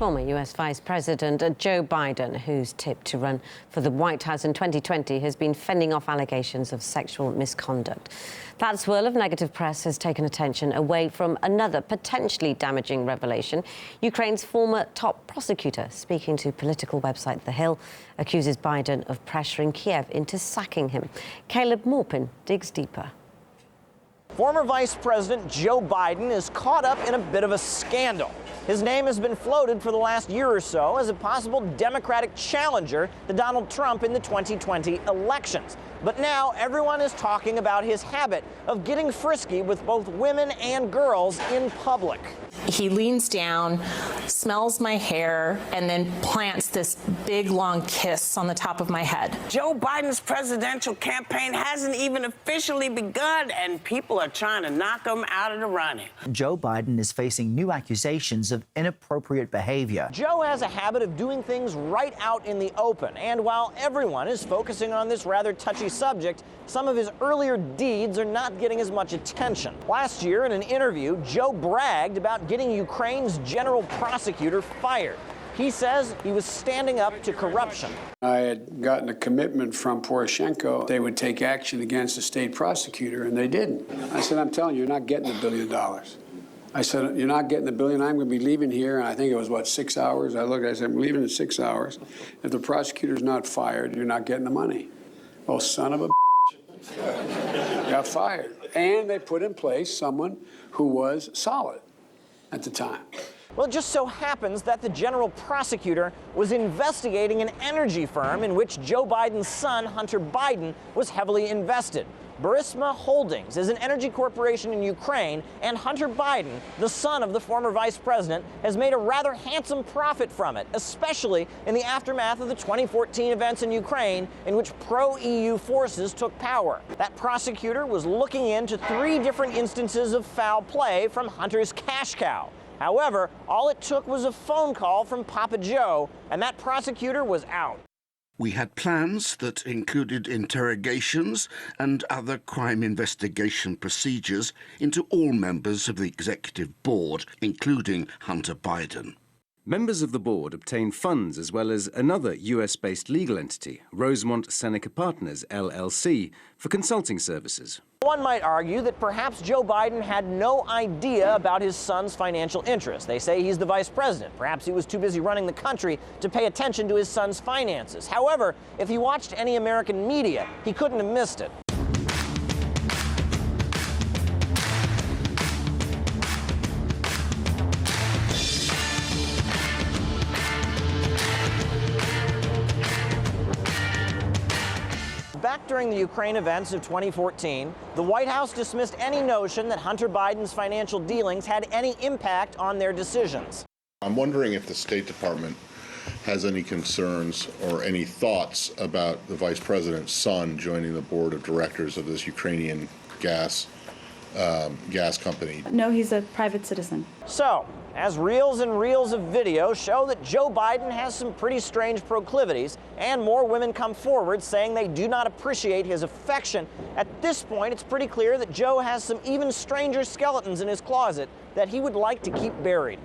Former US Vice President Joe Biden, who's tipped to run for the White House in 2020, has been fending off allegations of sexual misconduct. That swirl of negative press has taken attention away from another potentially damaging revelation. Ukraine's former top prosecutor, speaking to political website The Hill, accuses Biden of pressuring Kiev into sacking him. Caleb Maupin digs deeper. Former Vice President Joe Biden is caught up in a bit of a scandal. His name has been floated for the last year or so as a possible Democratic challenger to Donald Trump in the 2020 elections. But now everyone is talking about his habit of getting frisky with both women and girls in public. He leans down, smells my hair, and then plants this big, long kiss on the top of my head. Joe Biden's presidential campaign hasn't even officially begun, and people are trying to knock him out of the running. Joe Biden is facing new accusations of inappropriate behavior. Joe has a habit of doing things right out in the open, and while everyone is focusing on this rather touchy subject, some of his earlier deeds are not getting as much attention. Last year, in an interview, Joe bragged about getting Ukraine's general prosecutor fired. He says he was standing up to corruption. I had gotten a commitment from Poroshenko they would take action against the state prosecutor, and they didn't. I said, I'm telling you, you're not getting $1 billion. I said, you're not getting $1 billion. I'm going to be leaving here, and I think it was, 6 hours? I looked, I said, I'm leaving in 6 hours. If the prosecutor's not fired, you're not getting the money. Oh, son of a got fired. And they put in place someone who was solid at the time. Well, it just so happens that the general prosecutor was investigating an energy firm in which Joe Biden's son, Hunter Biden, was heavily invested. Burisma Holdings is an energy corporation in Ukraine, and Hunter Biden, the son of the former vice president, has made a rather handsome profit from it, especially in the aftermath of the 2014 events in Ukraine, in which pro-EU forces took power. That prosecutor was looking into 3 different instances of foul play from Hunter's cash cow. However, all it took was a phone call from Papa Joe, and that prosecutor was out. We had plans that included interrogations and other crime investigation procedures into all members of the executive board, including Hunter Biden. Members of the board obtained funds as well as another US-based legal entity, Rosemont Seneca Partners, LLC, for consulting services. One might argue that perhaps Joe Biden had no idea about his son's financial interests. They say he's the vice president. Perhaps he was too busy running the country to pay attention to his son's finances. However, if he watched any American media, he couldn't have missed it. Back during the Ukraine events of 2014, the White House dismissed any notion that Hunter Biden's financial dealings had any impact on their decisions. I'm wondering if the State Department has any concerns or any thoughts about the Vice President's son joining the board of directors of this Ukrainian gas company. No, he's a private citizen. So, as reels and reels of video show that Joe Biden has some pretty strange proclivities, and more women come forward saying they do not appreciate his affection, at this point it's pretty clear that Joe has some even stranger skeletons in his closet that he would like to keep buried.